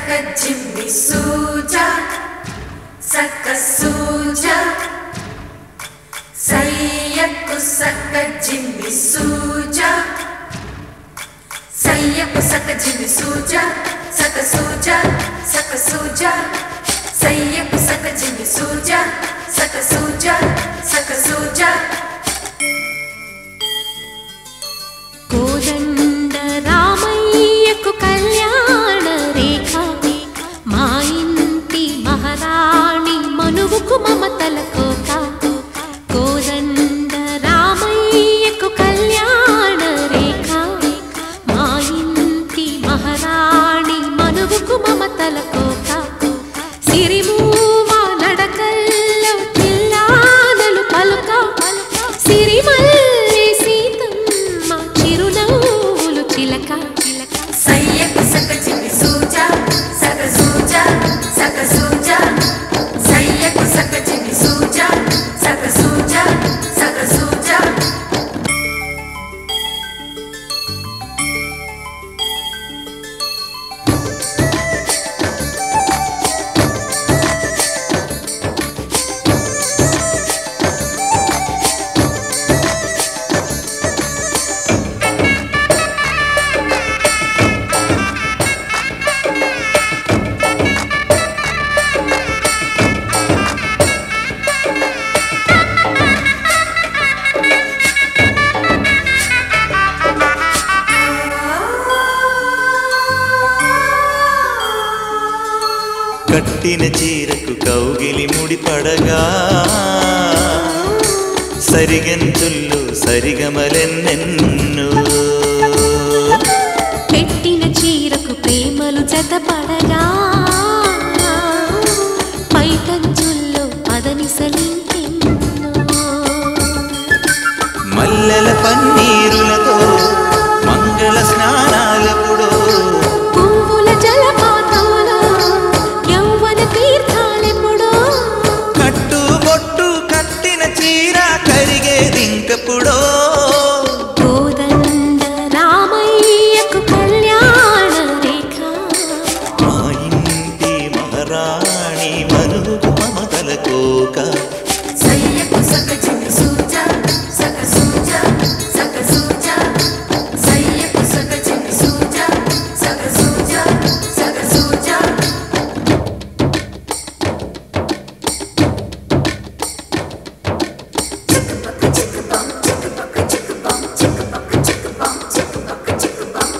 saka jimmy suja saka suja sayyaku saka jimmy suja sayyaku saka jimmy suja saka suja saka suja sayyaku saka jimmy suja saka suja saka suja కోదండ రామయ్యకు కళ్యాణ రేఖ మా ఇంటి మహారాణి మనువుకు మమతల కోక కోదండ రామయ్యకు కళ్యాణ రేఖ మా ఇంటి మహారాణి మనువుకు మమతల కోక సిరిమూవ నడకల్లో పిల్లానలు పలుక సిరిమల్లె సీతమ్మ చిరునవ్వులు చిలక sayyaku saka jimmy suja saka suja saka suja sayyaku saka jimmy suja saka suja saka suja కట్టిన చీరకు కౌగిలి ముడిపడగా సరిగెంతుల్లో సరిగమలెన్నెన్ను పెట్టిన చీరకు ప్రేమలు జతపడగా పైకంచుల్లో పదనిసలింకెన్నో మల్లెల పన్నీరులతో మంగళ స్నానాలపుడో పువ్వుల జలపాతంలో యౌవన తీర్థాలెప్పుడో కట్టుబొట్టు కట్టిన చీర కరిగేదింకపుడో కోదండ రామయ్యకు కళ్యాణ రేఖ మా ఇంటి మహారాణి మనుకు మమతల కోక sayyaku saka jimmy suja saka suja saka suja sayyaku saka jimmy suja saka suja saka suja chikabaka chikabam chikabaka chikabam chikabaka chikabam chikabaka chikabam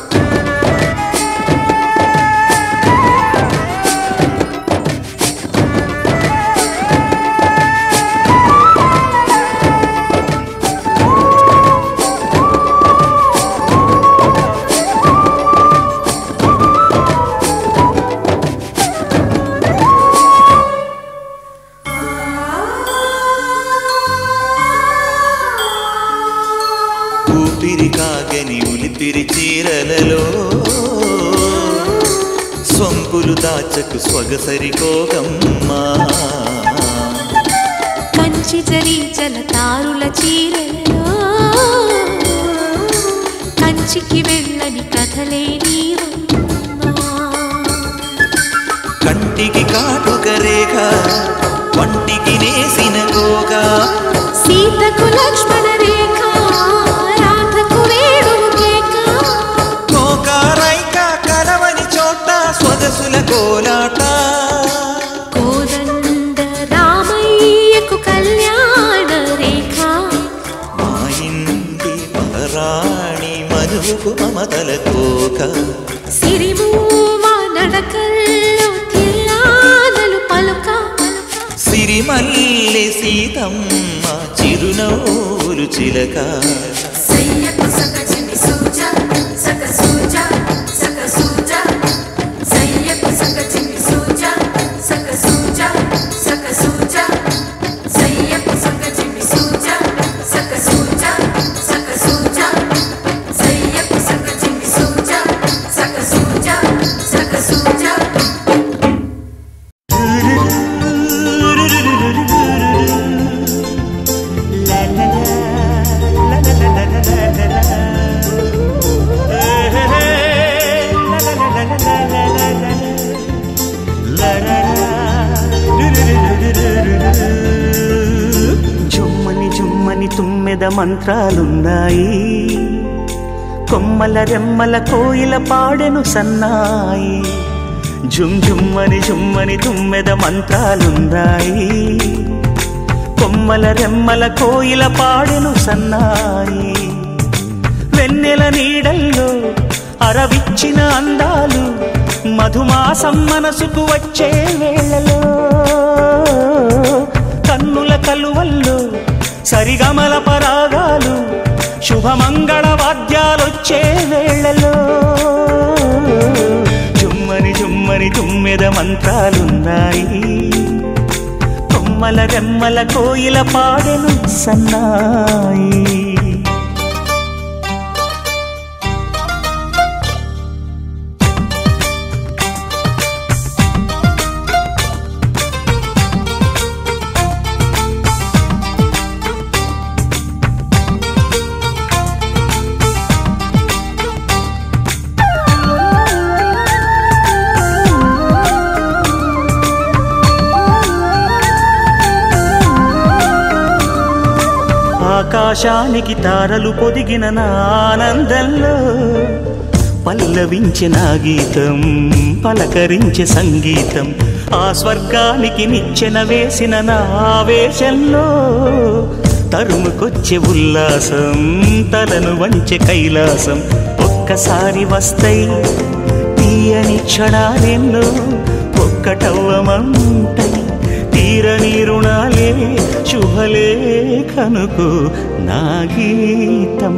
ఊపిరి కాగని ఉలిపిరి చీరలలో సొంపులు దాచకు స్వగసరి కోగమ్మా కంచి జరి జలతారుల చీరలో కంచికి వెళ్ళని కథలే నీవమ్మా కంటికి కాటుక రేఖ వంటికి నేసిన గోగా సీతకు లక్ష్మణ రేఖ రాధకు వేణువు కేక కోకారైక కలవని చోట స్వదసుల కోలాట కోదండ రామయ్యకు కళ్యాణ రేఖ మా ఇంటి మహారాణి మనుకు మమతల కోక సిరిమూవ నడకల్లో తిల్లానలు పలుక సిరిమల్లె సీతమ్మ చిరునవ్వులు చిలక sayyaku saka jimmy suja saka suja saka suja sayyaku saka jimmy suja saka suja saka suja sayyaku saka jimmy suja saka suja saka suja sayyaku saka jimmy suja saka suja saka suja la la la la la la తుమ్మెద మంత్రాలున్నాయి. కొమ్మల రెమ్మల కోయిల పాడెను సన్నాయి. జుమ్ జుమ్మని జుమ్మని తుమ్మెద మంత్రాలున్నాయి. కొమ్మల రెమ్మల కోయిల పాడెను సన్నాయి. వెన్నెల నీడల్లో అరవిచ్చిన అందాలు మధుమాసం మనసుకు వచ్చే వేళలో, కన్నుల కలువల్లో సరిగమల పరాగాలు శుభమంగళ వాద్యాలొచ్చే వేళలో, జుమ్మని జుమ్మని తుమ్మెద మంత్రాలున్నాయి. కొమ్మల రెమ్మల కోయిల పాడెను సన్నాయి. ఆకాశానికి తారలు పొదిగిన నా ఆనందంలో పల్లవించే నా గీతం, పలకరించే సంగీతం. ఆ స్వర్గానికి నిచ్చెన వేసిన నా ఆవేశంలో తరుముకొచ్చే ఉల్లాసం, తలను వంచే కైలాసం. ఒక్కసారి వస్తై తీయని క్షణాలెన్నో ఒక్కటవ్వమంటై తీరని రుణాలే శుభలేఖనుకు నా గీతం.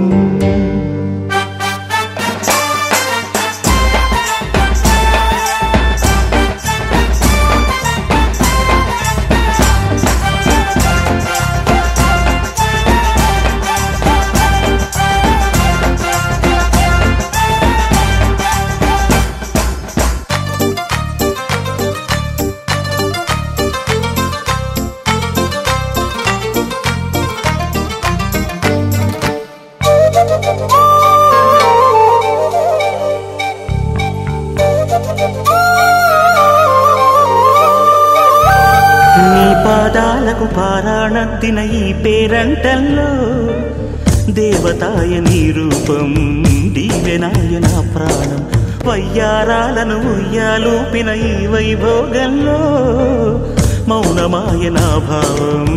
పాదాలకు పారాణద్దిన ఈ పేరంటల్లో దేవతాయ నీ రూపం, దీవెనాయ నా ప్రాణం. వయ్యారాలను ఉయ్యాలూపిన ఈ వైభోగంలో మౌనమాయ నా భావం,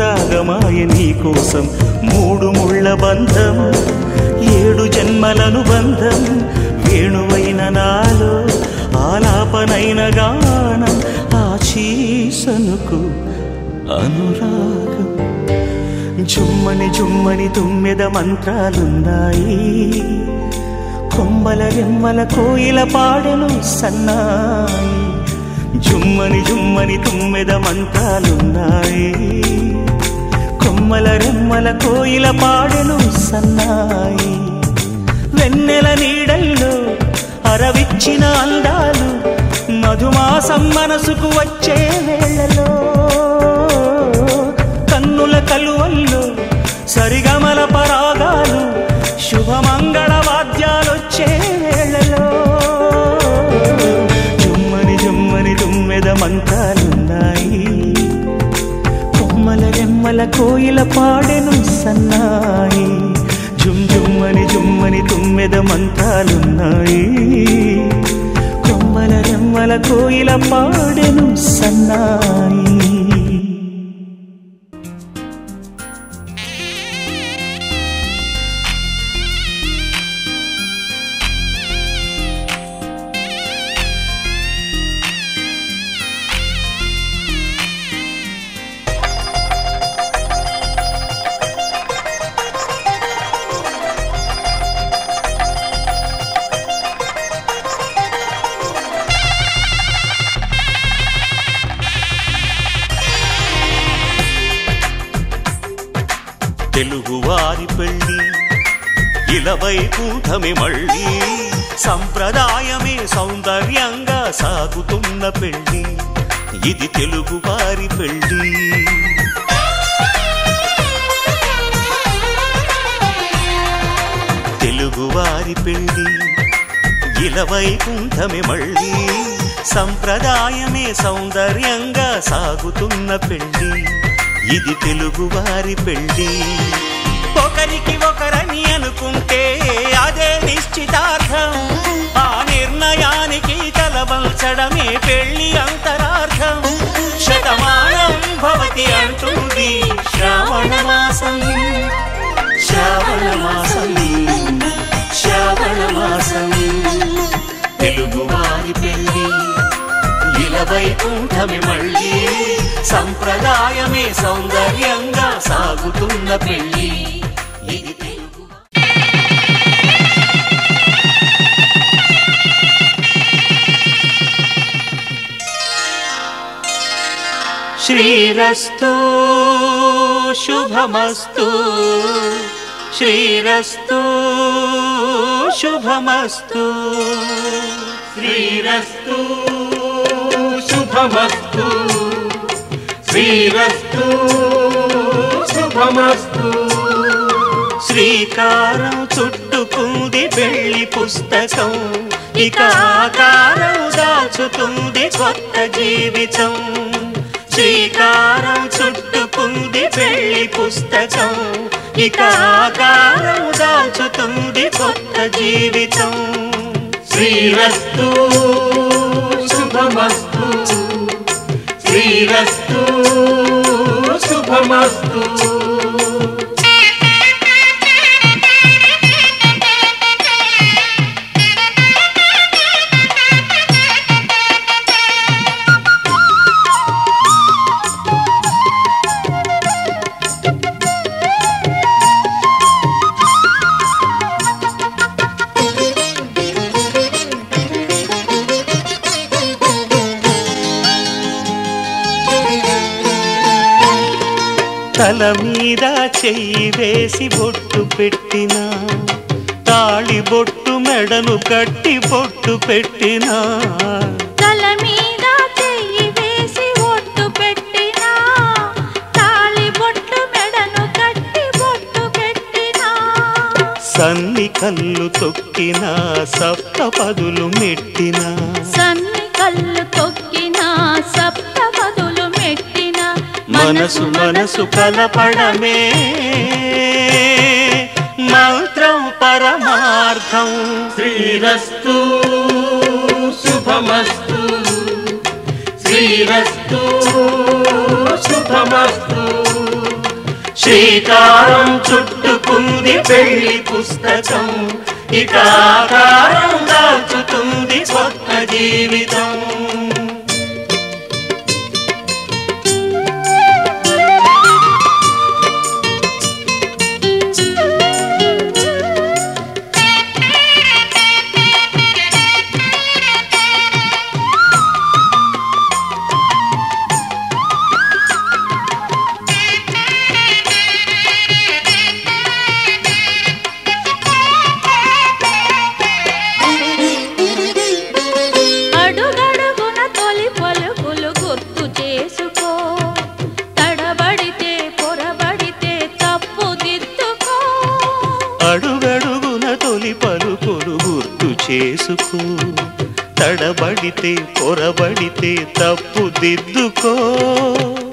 రాగమాయ నీ కోసం. మూడు ముళ్ళ బంధం, 7 జన్మలను బంధం. వేణువైన నాలో ఆలాపనైన గానం, ఆశీసనుకు అనురాగం. జుమ్మని జుమ్మని తుమ్మెద మంత్రాలున్నాయి. కొమ్మల రెమ్మల కోయిల పాడెను సన్నాయి. జుమ్మని జుమ్మని తుమ్మెద మంత్రాలున్నాయి. కొమ్మల రెమ్మల కోయిల పాడెను సన్నాయి. వెన్నెల నీడల్లో అరవిచ్చిన అందాలు మధుమాసం మనసుకు వచ్చే వేళలో, కన్నుల కలువల్లో సరిగమల పరాగాలు శుభమంగళ వాద్యాలొచ్చే వేళలో, జుమ్మని జుమ్మని తుమ్మెద మంత్రాలున్నాయి. కొమ్మల రెమ్మల కోయిల పాడెను సన్నాయి. జుమ్ జుమ్మని జుమ్మని తుమ్మెద మంత్రాలున్నాయి. కొమ్మల రెమ్మల కోయిల పాడెను సన్నాయి. తెలుగువారి పెళ్ళి ఇలవైకుంఠమే మళ్ళీ, సంప్రదాయమే సౌందర్యంగా సాగుతున్న పెళ్ళి. ఇది తెలుగువారి పెళ్ళి. తెలుగువారి పెళ్ళి ఇలవైకుంఠమే మళ్ళీ, సంప్రదాయమే సౌందర్యంగా సాగుతున్న పెళ్ళి. ఇది తెలుగువారి పెళ్ళి. ఒకరికి ఒకరని అనుకుంటే అదే నిశ్చితార్థం. ఆ నిర్ణయానికి తలవంచడమే పెళ్లి అంతరార్థం. శతమానం భవతి అంటుంది శ్రావణ మాసం, శ్రావణ మాసం, శ్రావణ మాసం. తెలుగువారి పెళ్లి ఇలవైకుంఠమే మళ్ళీ, సంప్రదాయమే సౌందర్యంగా సాగుతున్న పెళ్లి. ఇది శ్రీరస్తు శుభమస్తు, శ్రీరస్తు శుభమస్తు, శ్రీరస్తు శుభమస్తు, శ్రీరస్తు శుభమస్తు. శ్రీకారం చుట్టుకుంది పెళ్లి పుస్తకం, ఇక ఆకారం దాచుతుంది కొత్త జీవితం. శ్రీకారం చుట్టుకుంది పెళ్లి పుస్తకం, ఇక ఆకారం దాచుతుంది కొత్త జీవితం. శ్రీరస్తు శుభమస్తు, శ్రీరస్తు శుభమస్తు. తల మీద చెయ్యి వేసి బొట్టు పెట్టినా, తాళి బొట్టు మెడను కట్టి బొట్టు పెట్టినా, తల మీద చెయ్యి వేసి బొట్టు పెట్టినా, తాళి బొట్టు మెడను కట్టి బొట్టు పెట్టినా, సన్ని కళ్ళు తొక్కినా సప్త పదులు మెట్టినా, సన్ని కళ్ళు తొక్కినా సప్త పదులు మెట్టినా, మనసు మనసు కలపడమే మంత్రం పరమార్థం. శ్రీరస్తు శుభమస్తు, శ్రీరస్తు శుభమస్తు. శ్రీకారం చుట్టుకుంది పెళ్లి పుస్తకం, ఇక ఆకారం దాచుతుంది కొత్త జీవితం. అడుగడుగున తొలి పలుకులు గుర్తు చేసుకో, తడబడితే పొరబడితే తప్పు దిద్దుకో.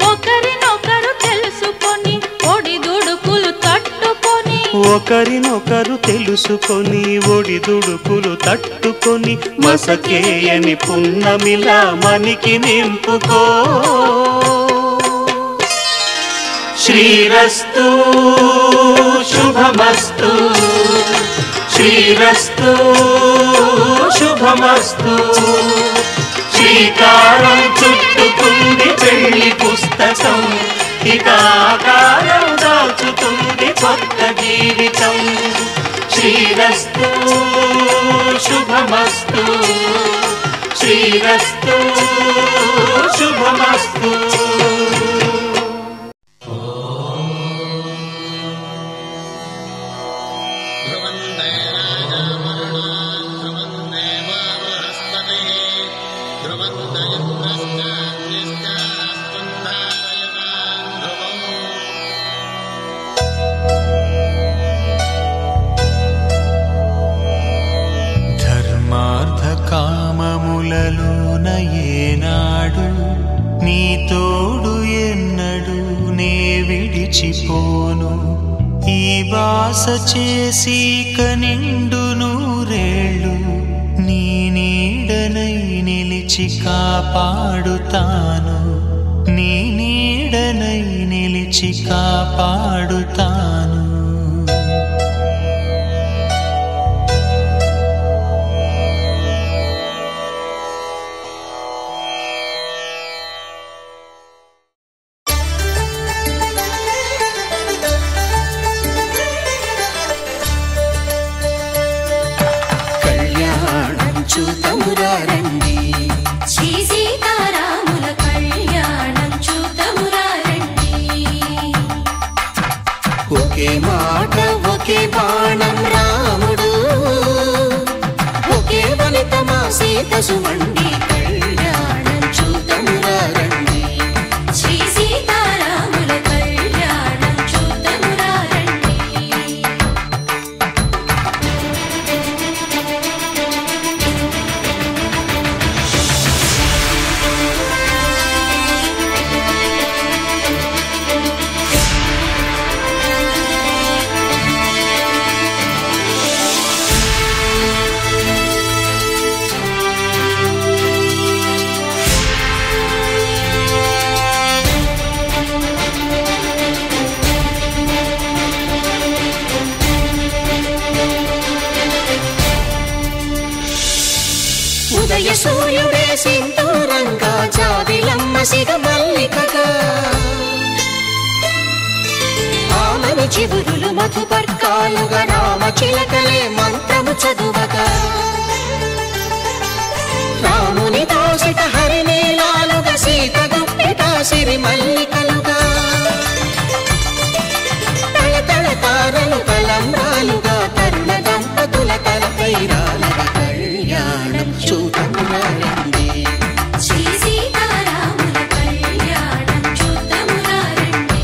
ఒకరినొకరు తెలుసుకొని ఒడిదుడుకులు తట్టుకొని, ఒకరినొకరు తెలుసుకొని ఒడిదుడుకులు తట్టుకొని, మసకేయని పున్నమిలా మనికి నింపుకో. శ్రీరస్తు శుభమస్తు, శ్రీరస్తు శుభమస్తు. శ్రీకారం చుట్టుకుంది పెళ్లి పుస్తకం, ఇక ఆకారం దాచుతుంది కొత్త జీవితం. శ్రీరస్తు శుభమస్తు, శ్రీరస్తు శుభమస్తు. కామములలోన ఏనాడు నీ తోడు ఎన్నడు నే విడిచిపోను. ఈ బాస చేసి కనిండు నూరేళ్ళు నీ నీడనై నిలిచి కాపాడుతాను, నీ నీడనై నిలిచి కాపాడుతాను. చూతమురారండి శ్రీ సీతారాముల కళ్యాణం చూతమురారండి. ఒకే మాట ఒకే బాణం రాముడు, ఒకే వనిత మా సీత సుమండి కళ్యాణం చూతమురారండి. శ్రీ సీతారాముల కళ్యాణం చూతమురారండి. ఉదయ సూర్యుడే సింధూరంగా జాబిలమ్మ సిగ మల్లికగా, ఆమని చివురులు మధుపర్కాలుగా రామ చిలకలే మంత్రము చదువగా, రాముని దోసిట హరినీలాలుగా సీత గుప్పిట సిరి మల్లికలుగా, తళతళ తారలు తలంబ్రాలుగా తరుణ దంపతుల తలపై రాలగా కళ్యాణం చూతమురారండి. శ్రీ సీతారాముల కళ్యాణం చూతమురారండి.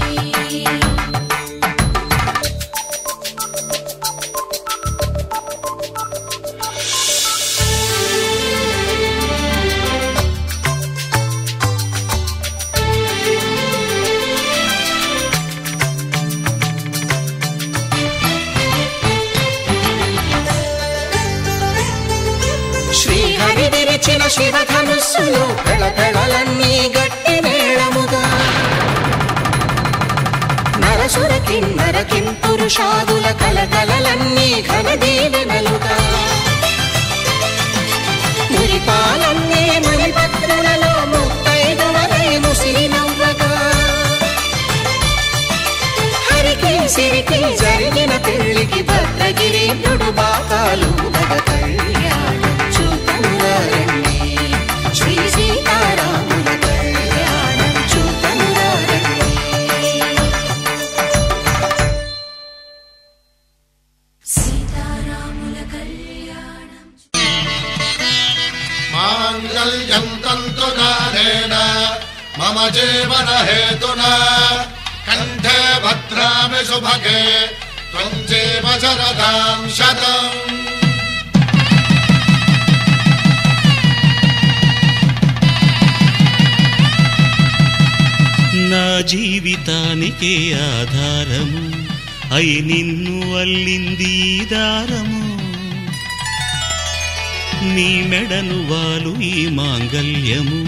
శ్రీహరి విరిచిన శివధనుస్సులు పెళపెళలన్నీ గట్టి మేళముగా, నరసుర కిన్నర కింపురుషాదుల కలకలలన్నీ ఘన దీవెనలుగా, మురిపాలన్నీ మణిపత్రులలో ముత్తైదువలై ముసిరి నవ్వగా, హరికి సిరికి జరిగిన పెళ్లికి భద్రగిరీంద్రుడు బాకాలు కళ్యాణం చూతమురారండి. శ్రీ సీతారాముల కళ్యాణం చూతమురారండి. సీతారాముల కళ్యాణం. మాంగళ్యం తంతునానేన మమ జీవన హేతునా కంఠే భద్రామి శుభగే త్వం జీవ శరదాం శతం. నా జీవితానికే ఆధారము అయి నిన్ను అల్లింది దారము, నీ మెడను వాలు ఈ మాంగల్యము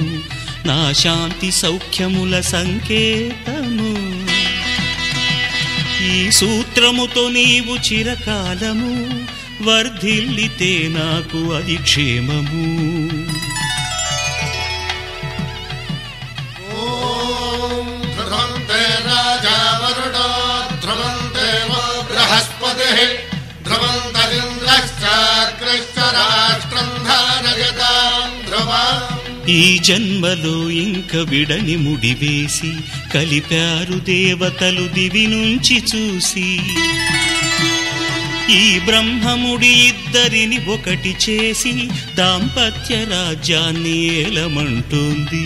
నా శాంతి సౌఖ్యముల సంకేతము. ఈ సూత్రముతో నీవు చిరకాలము వర్ధిల్లితే నాకు అది క్షేమము. ఈ జన్మలో ఇంక విడని ముడివేసి కలిపారు దేవతలు దివి నుంచి చూసి, ఈ బ్రహ్మముడి ఇద్దరిని ఒకటి చేసి దాంపత్య రాజ్యాన్ని ఏలమంటోంది.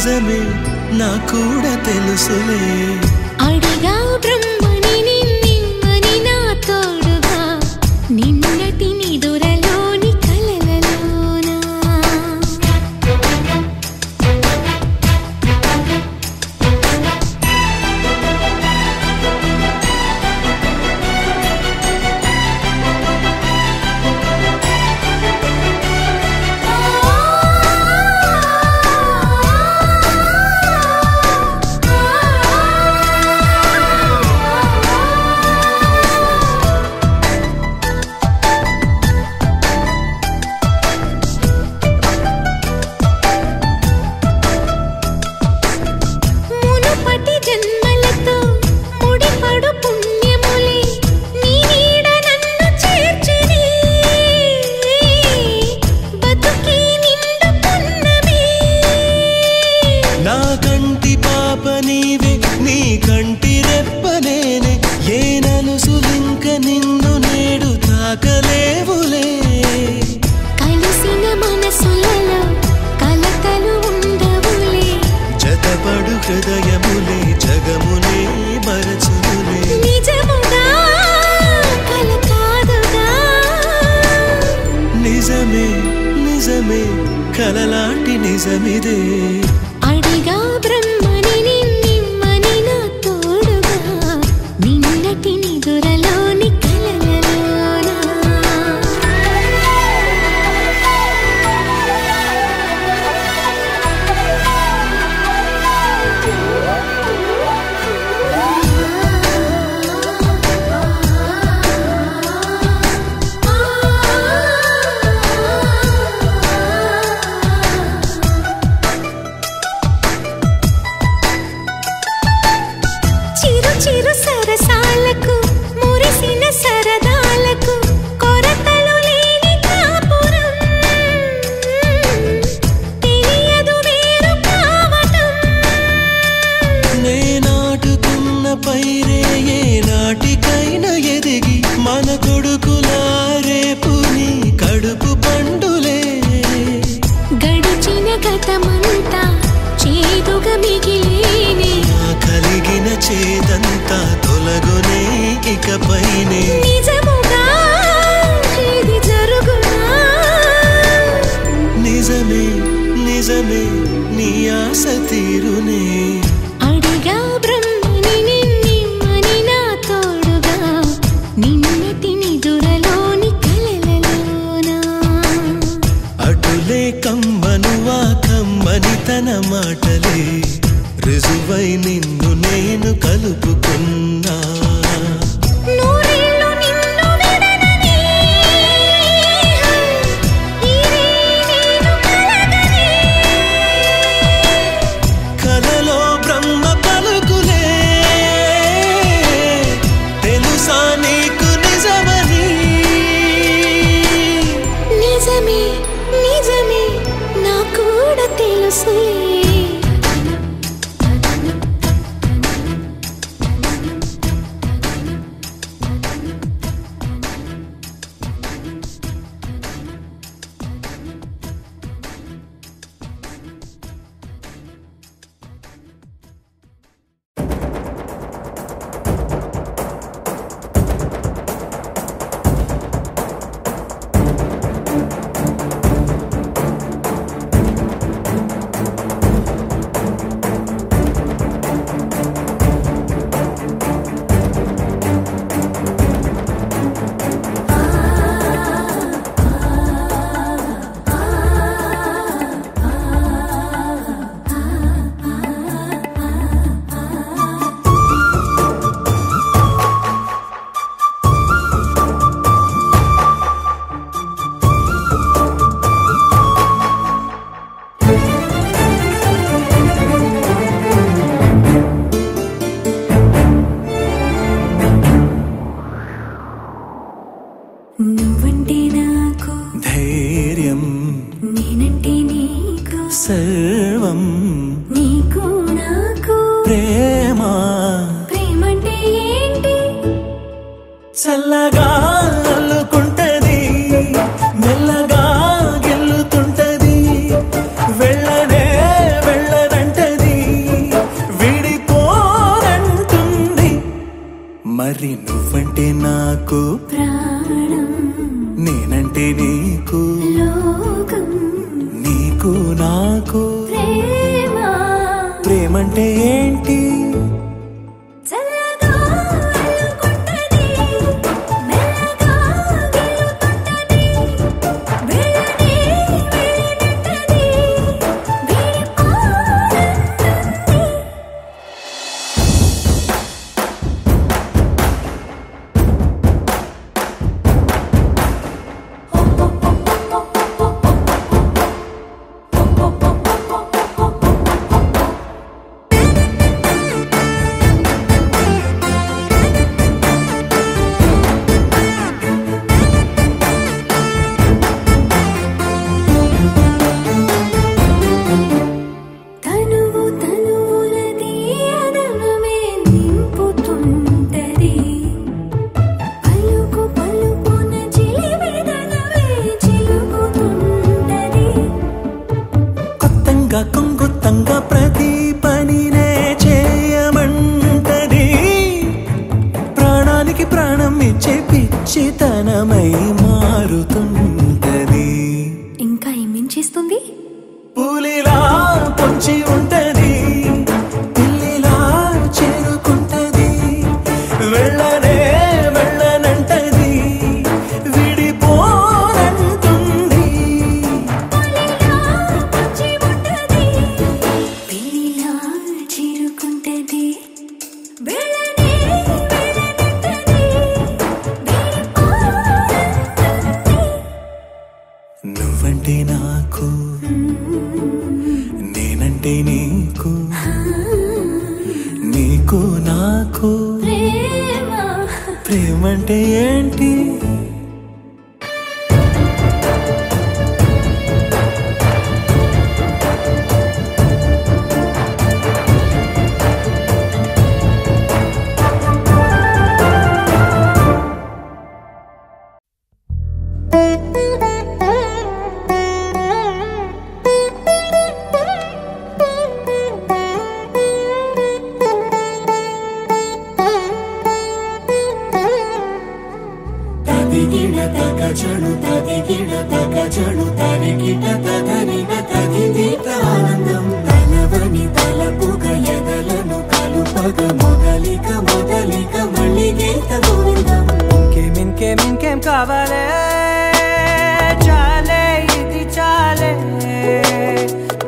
నిజమే నా కూడా తెలుసులే అడిగా బ్రహ్మని నిన్నని నా తోడుగా నిన్నటి నిదురలోని కలలలోనా హృదయములే జగమునే మరచులే నిజముగా కల కాదుగా నిజమే నిజమే కలలాంటి నిజమిదే అడిగా బ్రహ్మని నిన్నని నా తోడుగా నిన్నటి నిదురలోని కలలలోనా చిరు సరసాలకు మురిసిన సరదాలకు కొరతలు లేని కాపురం తెలియదు వేరు కావటం నే నాటుకున్న పైరే ఏ నాటికైనా ఎదిగి మన కొడుకులా రేపు నీ కడుపు పండులే గడిచిన గతమంతా చేదుగా మిగిలేనే కలిగిన చేదంతా తొలగునే ఇకపైనే నిజముగా ఇది జరుగునా నిజమే నిజమే నీ ఆశ తీరునే అడిగా బ్రహ్మని నిన్నని నా తోడుగా నిన్నటి నిదురలోని కలలలోనా అటులే కమ్మనువా కమ్మని తన మాటలే రుజువై నిన్ను నేను కలుపుకున్నా నూరేళ్ళు నిన్ను విడనని నేను కలగని కలలో బ్రహ్మ పలుకులే తెలుసా నీకు నిజమని నిజమే నిజమే నా కూడా తెలుసులే నువ్వంటే నాకు ధైర్యం నేనంటే నీకు సర్వం నీకు నాకు ప్రేమ ప్రేమంటే ఏంటి చల్లగా అల్లుకుంటది మెల్లగా గెల్లుతుంటది వెళ్ళనే వెళ్ళదంట నువ్వంటే నాకు ప్రాణం, నేనంటే నీకు లోకం, నీకు నాకు ప్రేమ. ప్రేమంటే ఏంటి? చల్లగా అల్లుకుంటది, మెల్లగా గెలుతుంటది, వెళ్ళని వెళ్ళనంటది, వీడిపోనంటుంది. తనువు తనువులది అదనమే నింపుతుంటది, పలుకు పలుకున చిలిమిదనమే చిలుకుతుంటది. కొత్తంగా కొంగొత్తంగా ప్రతి పనినే చేయమంటది, ప్రాణానికి ప్రాణం ఇచ్చే పిచ్చితనమై మారుతుంటది. ఇంకా ఏమించేస్తుంది? పులిలా పొంచి ఉంటది, పిల్లిలా చేరుకుంటది, వెళ్ళనే వెళ్ళనంటది, విడిపోనంటుంది. వచ్చి ఉంటది, పిల్లిలా చేరుకుంటది, వెళ్ళని వెళ్ళనంటది, వీడిపోనంటుంది. నువ్వంటే నాకు, నేనంటే నీకు, నీకు నాకు ప్రేమ. ప్రేమంటే ఏంటి? తదిగిడ తగజడు తదిగిడ తగజడు తరిగిట తదరిన తదిదీత ఆనందం తలవని తలపుగ ఎదలను కలుపగ మొదలిక మొదలిక మళ్ళీ గీత గోవిందం. ఇంకేం కావాలే, చాలే ఇది చాలే,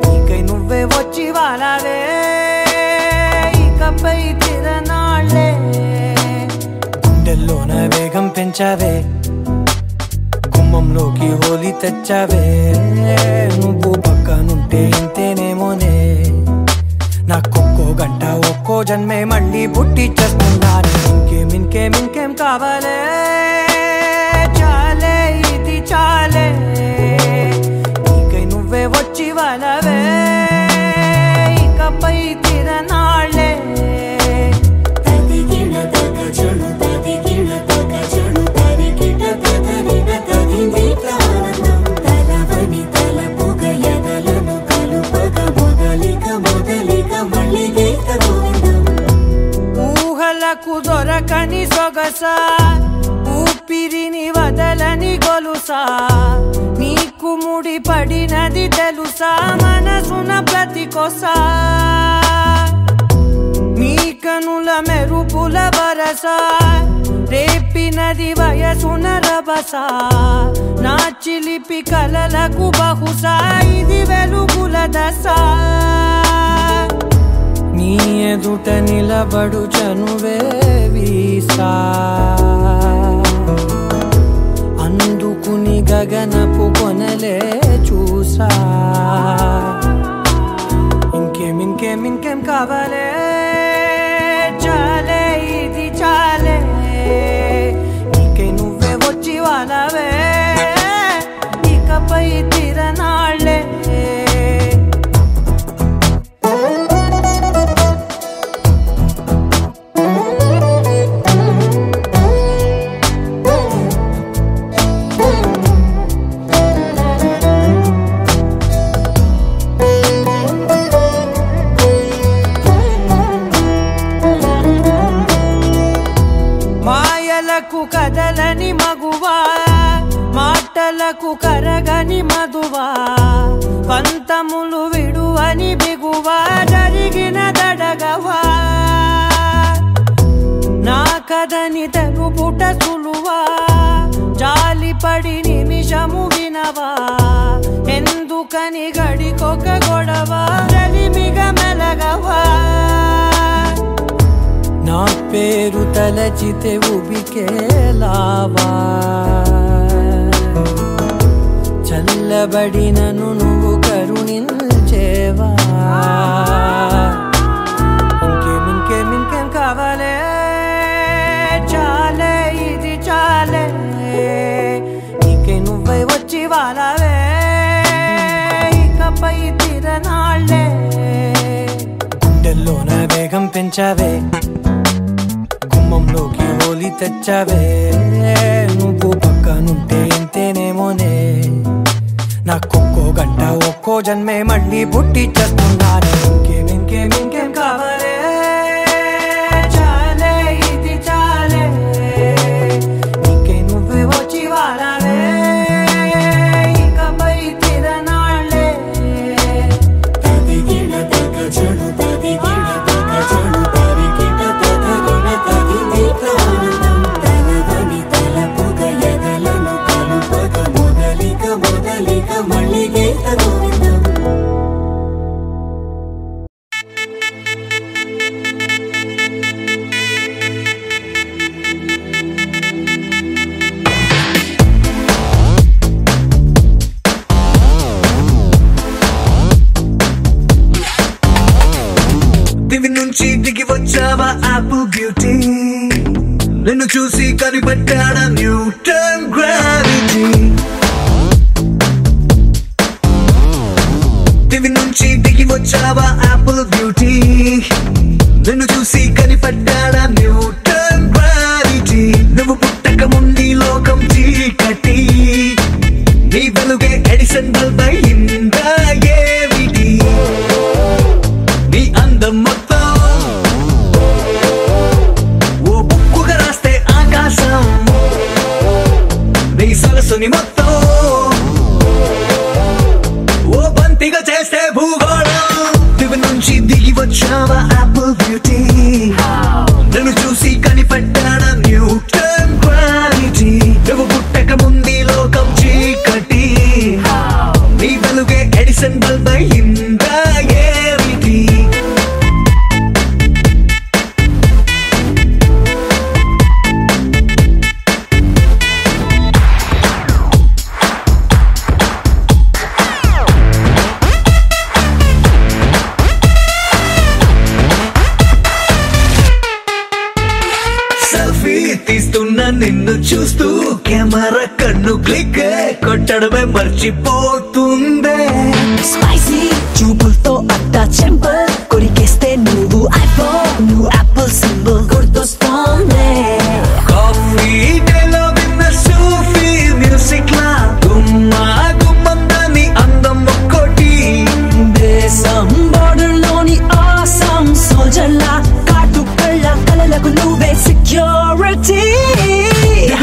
నీకై నువ్వే వచ్చి వాలావే, ఇకపై తిరనాళ్ళే. గుండెల్లోన వేగం పెంచావే, గుమ్మంలోకి హోలీ తెచ్చావే, నువ్వు పక్కనుంటే ఇంతేనేమోనే, నాకొక్కో గంట ఒక్కో జన్మే మళ్ళీ పుట్టి చేస్తున్నాను. ఇంకేం కావాలే, చాలే ఇది చాలే, నీకై నువ్వే వచ్చి వాలవే, ఇకపై తిరనాళ్ళే. తదిగిడ తగజడు తదిగిడ తగజడు తరిగిట తదరిన తదిదీత ఆనందం తలవని తలపుగ ఎదలను కలుపగ మొదలిక మొదలిక మళ్ళీ గీత గోవిందం. ఊహలకు దొరకని సొగసా, ఊపిరిని వదలని గొలుసా, నీకు ముడి పడినది తెలుసా, మనసున ప్రతి కొసా, నీ కనుల మెరుపుల వరస, రేపినది వయసున రభస, నా చిలిపి కలలకు బహుశా ఇది వెలుగుల దశ. నీ ఎదుట నిలబడు చనువే వీసా, అందుకుని గగనపు కొనలే చూసా. ఇంకేం కావాలే, చాలే ఇది చాలే, నీకై నువ్వే వచ్చి వాలవే, ఇకపై తిరనాళ్ళే. మాటలకు కదలని మగువా మాటలకు కరగని మధువా పంతములు విడువని బిగువా జరిగిన దడగవా నా కదని తెలుపుట సులువా జాలిపడి నిమిషము వినవా ఎందుకని గడికొక గొడవ రలిమిగ మెలగవా నా పేరు తలచితే ఉబికేలావా చల్లబడినను నువ్వు కరుణించేవా ఇంకేం కావాలే చాలే ఇది చాలే నీకే నువ్వై వచ్చి వాళ్ళవే ఇకపై తిరనాళ్ళే గుండెల్లోన వేగం పెంచావే గుమ్మంలోకి హోలీ తెచ్చావే నువ్వు పక్కనుంటే ఇంతేనేమోనే నాకొక్కో గంట ఒక్కో జన్మే మళ్ళీ పుట్టి చేస్తున్నానే ఇంకేం కావాలే చాలే ఇది చాలే నీకే నువ్వే వచ్చి వాళ్ళవే ఇకపై తిరనాళ్ళే తదిగిన తగ చెడు తదిగిన తగ చెడు తరిగిన తగగిన తగిని ప్రాణం తనదని తలపుగ ఎదలను కలుపగ మొదలిక మళ్ళీ గీత గోవిందం దివి నుంచి దిగి వచ్చావా ఆపిల్ బ్యూటీ నిన్ను చూసి కనిపెట్టాడా న్యూటన్ గ్రావిటీ దివి నుంచి దిగి వచ్చావా ఆపిల్ బ్యూటీ నిన్ను చూసి కనిపెట్టాడా న్యూటన్ గ్రావిటీ నువ్వు పుట్టక ముందు లోకం చీకటి నీ వెలుగే ఎడిసన్ బల్బ్ అయిందా ఏమిటి నీ అందం మొత్తం ఓ బుక్కుగా రాస్తే ఆకాశం నీ సరస్సుని మొత్తం ఓ బంతిగా చేస్తే భూగోళం దివి నుంచి దిగి వచ్చావా ఆపిల్ బ్యూటీ నన్ను చూసి కనిపెట్టాడా న్యూటన్ గ్రావిటీ నువ్వు పుట్టక ముందు లోకం చీకటి నీ వెలుగే ఎడిసన్ బల్బ్ అయిందా ఏమిటి తీస్తున్నా నిన్ను చూస్తూ కెమెరా కన్ను క్లిక్ కొట్టడమే మర్చిపోతుందే స్పైసీ చూపులతో అట్టా చెంపల్ కొరికేస్తే నువ్వు ఐఫోన్ నువ్వు యాపిల్ సింబల్ గుర్తొస్తోందే కాఫీ డేలో విన్న సూఫీ మ్యూజిక్ లా గుమ్మా గుమ్మందాని అందం ఒక్కోటి దేశం బోర్డర్ లోని ఆసం సోల్జర్ లా కాటు కళ్ళ కలలకు నువ్వే సెక్యూరిటీ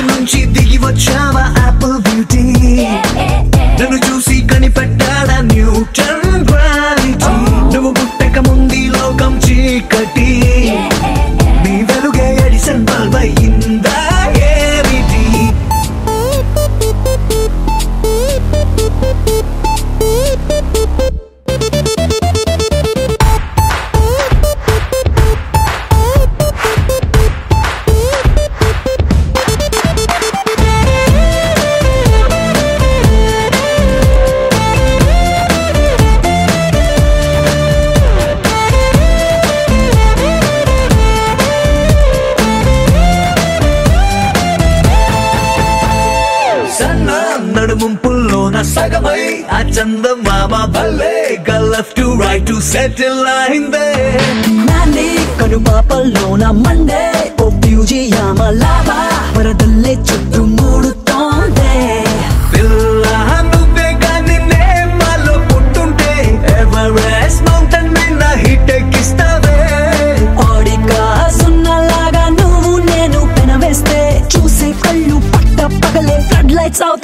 నుంచి దిగి వచ్చావా ఆపిల్ బ్యూటీ నన్ను చూసి కనిపెట్టాడా న్యూటన్ గ్రావిటీ నువ్వు పుట్టక ముందు లోకం చీకటి నీ వెలుగే ఎడిసన్ బల్బ్ అయిందా ఏమిటి నడుముంపుల్లోన సగమై ఆ చందమామ భలే left to right to settle అయిందే నాని కనుపాపల్లోన మండే ఓ ఫ్యూజియామ లావా వరదల్లే చుట్టూ మూడుతోందే పిల్ల నువ్వే గాని నేమాలో పుట్టుంటే ఎవరెస్ట్ మౌంటైన్ మీద హిట్ ఎక్కిస్తావే ఓడిగా సున్నలాగా నువ్వు నేను పెనవేస్తే చూసే lights out